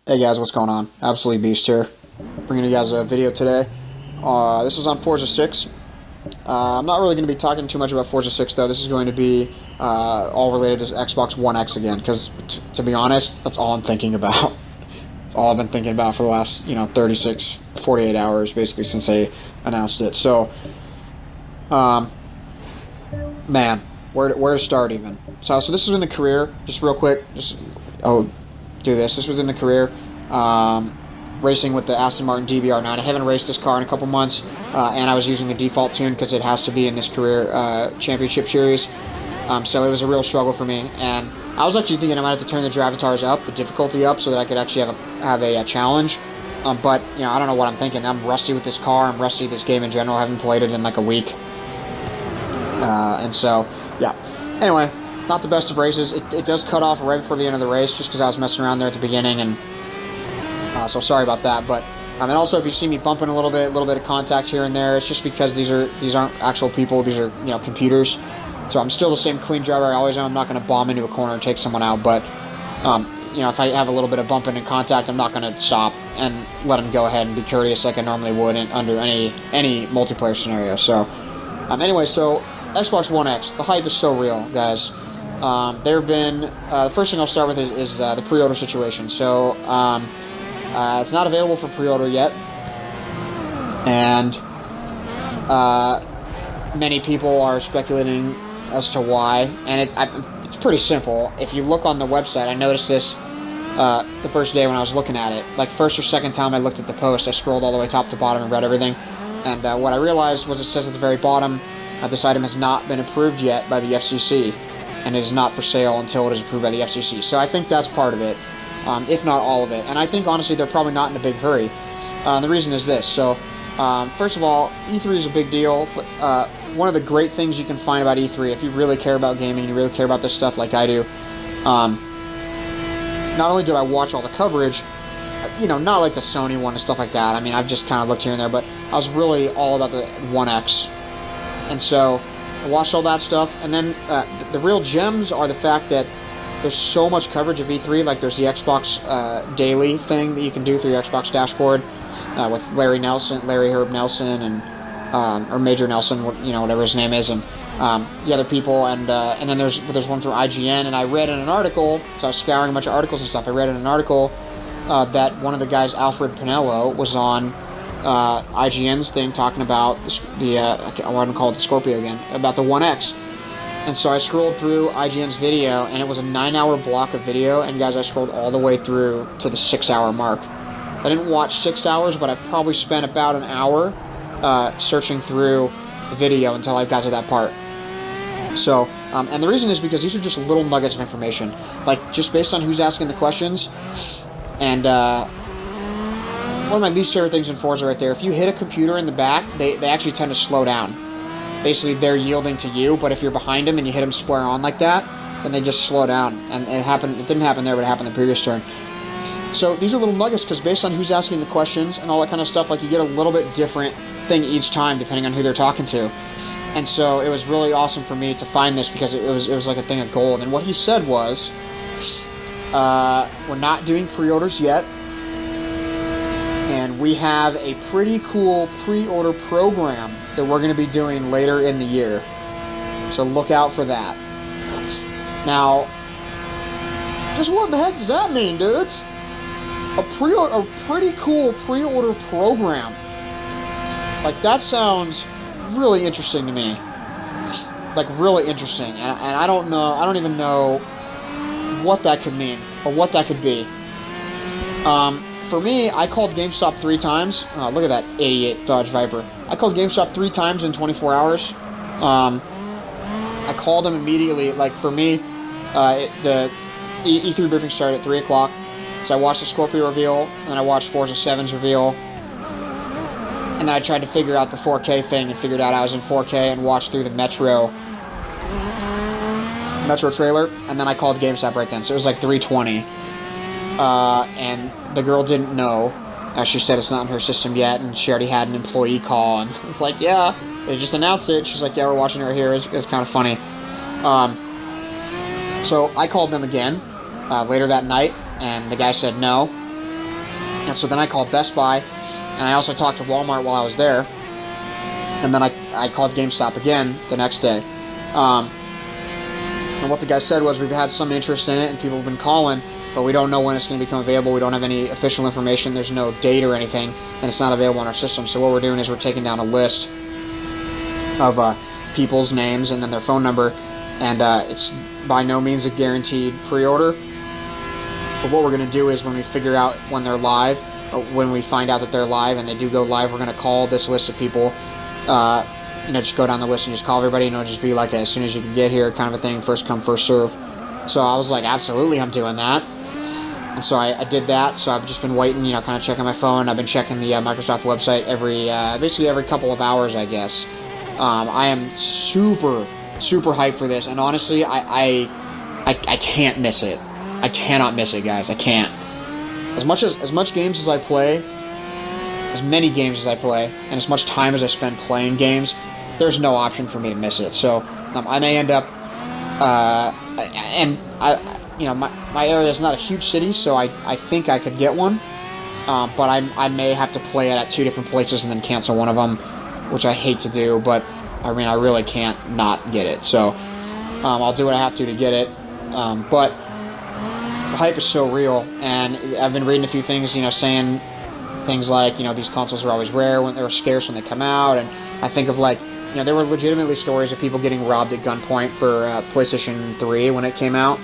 Hey guys, what's going on? Absolutely Beast here. Bringing you guys a video today. This is on Forza 6. I'm not really going to be talking too much about Forza 6 though. This is going to be all related to Xbox One X again, because to be honest, that's all I'm thinking about. It's all I've been thinking about for the last 36, 48 hours, basically, since they announced it. So, man, where to start even? So this is in the career. Just real quick, I'll do this. This was in the career. Racing with the Aston Martin DBR9. I haven't raced this car in a couple months, and I was using the default tune because it has to be in this career championship series. So it was a real struggle for me, and I was actually thinking I might have to turn the Drivatars up, the difficulty up, so that I could actually have a challenge. But I don't know what I'm thinking. I'm rusty with this car. I'm rusty with this game in general. I haven't played it in like a week, and so yeah. Anyway, not the best of races. It does cut off right before the end of the race, just because I was messing around there at the beginning, and so sorry about that. But and also, if you see me bumping a little bit of contact here and there, it's just because these aren't actual people. These are computers. So I'm still the same clean driver I always am. I'm not going to bomb into a corner and take someone out. But if I have a little bit of bumping and contact, I'm not going to stop and let them go ahead and be courteous like I normally would under any multiplayer scenario. So anyway, so Xbox One X, the hype is so real, guys. There have been the first thing I'll start with is the pre-order situation. So it's not available for pre-order yet, and many people are speculating as to why. And it's pretty simple. If you look on the website, I noticed this the first day when I was looking at it. Like first or second time I looked at the post, I scrolled all the way top to bottom and read everything. And what I realized was it says at the very bottom, this item has not been approved yet by the FCC, and it is not for sale until it is approved by the FCC. So I think that's part of it, if not all of it. And I think, honestly, they're probably not in a big hurry. The reason is this. So, first of all, E3 is a big deal. But one of the great things you can find about E3, if you really care about gaming, you really care about this stuff like I do, not only did I watch all the coverage, not like the Sony one and stuff like that. I mean, I've just kind of looked here and there, but I was really all about the One X. And so I watched all that stuff, and then the real gems are the fact that there's so much coverage of E3. Like there's the Xbox Daily thing that you can do through your Xbox dashboard with Larry Herb Nelson, and or Major Nelson, whatever his name is, and the other people, and then there's one through IGN. And I read in an article, so I was scouring a bunch of articles and stuff. I read in an article that one of the guys, Alfred Pinello, was on IGN's thing talking about I want to call it the Scorpio again, about the One X. And so I scrolled through IGN's video, and it was a 9-hour block of video, and guys, I scrolled all the way through to the 6-hour mark. I didn't watch 6 hours, but I probably spent about an hour searching through the video until I got to that part. So, and the reason is because these are just little nuggets of information, like just based on who's asking the questions. And one of my least favorite things in Forza right there, if you hit a computer in the back, they actually tend to slow down. Basically, they're yielding to you, but if you're behind them and you hit them square on like that, then they just slow down. And it didn't happen there, but it happened the previous turn. So these are little nuggets, because based on who's asking the questions and all that kind of stuff, like you get a little bit different thing each time depending on who they're talking to. And so it was really awesome for me to find this, because it was like a thing of gold. And what he said was, we're not doing pre-orders yet, and we have a pretty cool pre-order program that we're going to be doing later in the year. So look out for that. Now, just what the heck does that mean, dudes? A pretty cool pre-order program. Like, that sounds really interesting to me. Like, really interesting. And I don't even know what that could mean, or what that could be. For me, I called GameStop 3 times. Oh, look at that idiot Dodge Viper. I called GameStop 3 times in 24 hours. I called them immediately. Like, for me, the E3 briefing started at 3 o'clock. So I watched the Scorpio reveal, and I watched Forza 7's reveal. And then I tried to figure out the 4K thing, and figured out I was in 4K, and watched through the Metro trailer. And then I called GameStop right then. So it was like 3:20. And the girl didn't know. She said it's not in her system yet, and she already had an employee call, and it's like, yeah, they just announced it. She's like, yeah, we're watching it right here. It's kind of funny. So I called them again later that night, and the guy said no. And so then I called Best Buy, and I also talked to Walmart while I was there. And then I called GameStop again the next day. And what the guy said was, we've had some interest in it, and people have been calling, but we don't know when it's going to become available. We don't have any official information. There's no date or anything, and it's not available in our system. So what we're doing is we're taking down a list of people's names and then their phone number, and it's by no means a guaranteed pre-order. But what we're going to do is, when we figure out when they're live, when we find out that they're live and they do go live, we're going to call this list of people. Just go down the list and just call everybody. Just be like, as soon as you can get here, kind of a thing, first come, first serve. So I was like, absolutely, I'm doing that. And so I did that. So I've just been waiting, kind of checking my phone. I've been checking the Microsoft website basically every couple of hours, I guess. I am super, super hyped for this, and honestly, I can't miss it. I cannot miss it, guys. I can't. As much games as I play, as many games as I play, and as much time as I spend playing games, there's no option for me to miss it. So I may end up, my area is not a huge city, so I think I could get one, but I may have to play it at 2 different places and then cancel one of them, which I hate to do, but I really can't not get it. So I'll do what I have to get it, but the hype is so real, and I've been reading a few things, saying things like, these consoles are always rare, when they were scarce when they come out, and I think of there were legitimately stories of people getting robbed at gunpoint for PlayStation 3 when it came out,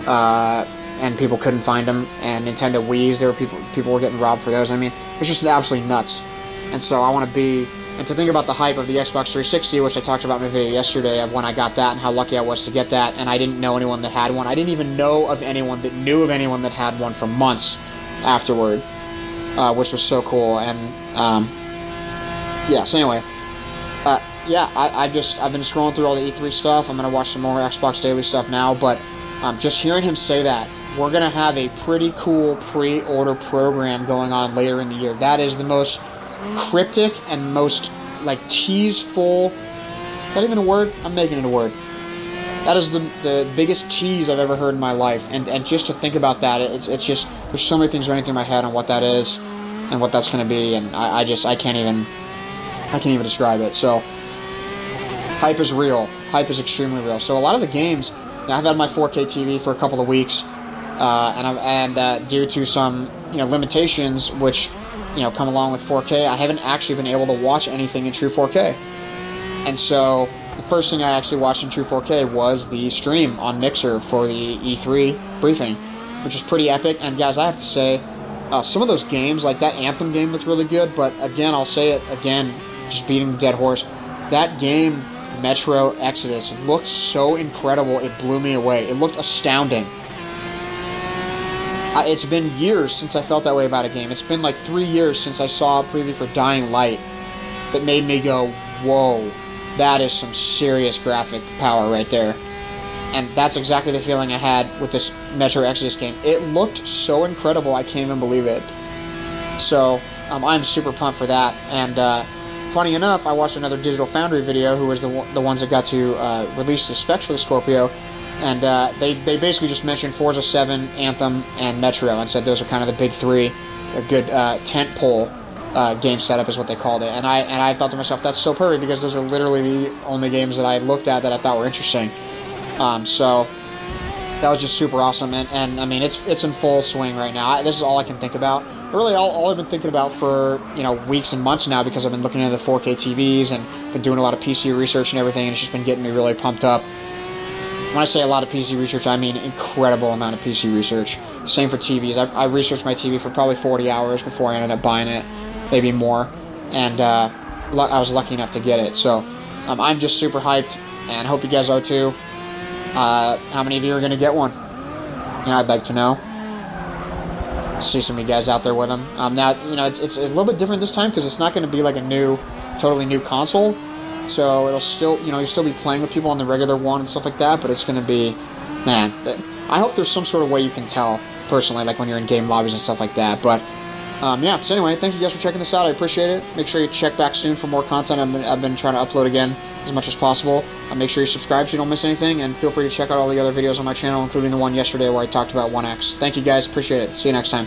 and people couldn't find them, and Nintendo Wii's, there were people were getting robbed for those. It's just absolutely nuts, and so I want to be, and to think about the hype of the Xbox 360, which I talked about in my video yesterday, of when I got that and how lucky I was to get that, and I didn't know anyone that had one. I didn't even know of anyone that knew of anyone that had one for months afterward, which was so cool. And so anyway, I've been scrolling through all the E3 stuff. I'm gonna watch some more Xbox Daily stuff now, but just hearing him say that we're gonna have a pretty cool pre-order program going on later in the year. That is the most cryptic and most teaseful. Is that even a word? I'm making it a word. That is the biggest tease I've ever heard in my life, and just to think about that, it's just, there's so many things running through my head on what that is and what that's going to be, and I can't even describe it. So hype is real. Hype is extremely real. So a lot of the games, I've had my 4K TV for a couple of weeks, and due to some limitations which come along with 4K, I haven't actually been able to watch anything in true 4K. And so the first thing I actually watched in true 4K was the stream on Mixer for the E3 briefing, which is pretty epic. And guys, I have to say, some of those games, like that Anthem game, looked really good, but again, I'll say it again, just beating the dead horse, that game, Metro Exodus, looked so incredible, it blew me away. It looked astounding. It's been years since I felt that way about a game. It's been 3 years since I saw a preview for Dying Light that made me go, whoa, that is some serious graphic power right there. And that's exactly the feeling I had with this Metro Exodus game. It looked so incredible, I can't even believe it. So, I'm super pumped for that. And funny enough, I watched another Digital Foundry video, who was the ones that got to release the specs for the Scorpio. And they basically just mentioned Forza 7, Anthem, and Metro, and said those are kind of the big three. A good tentpole game setup is what they called it. And I thought to myself, that's so perfect, because those are literally the only games that I looked at that I thought were interesting. So that was just super awesome. And it's in full swing right now. This is all I can think about. Really, all I've been thinking about for weeks and months now, because I've been looking into the 4K TVs and been doing a lot of PC research and everything, and it's just been getting me really pumped up. When I say a lot of PC research, I mean incredible amount of PC research. Same for TVs. I researched my TV for probably 40 hours before I ended up buying it, maybe more, and I was lucky enough to get it. So I'm just super hyped, and hope you guys are too. How many of you are going to get one? I'd like to know. See some of you guys out there with them. Now, it's a little bit different this time, because it's not going to be like a totally new console. So it'll still, you'll still be playing with people on the regular one and stuff like that, but it's going to be, man, I hope there's some sort of way you can tell, personally, like when you're in game lobbies and stuff like that. But, so anyway, thank you guys for checking this out. I appreciate it. Make sure you check back soon for more content. I've been trying to upload again as much as possible. Make sure you subscribe so you don't miss anything, and feel free to check out all the other videos on my channel, including the one yesterday where I talked about 1X. Thank you guys. Appreciate it. See you next time.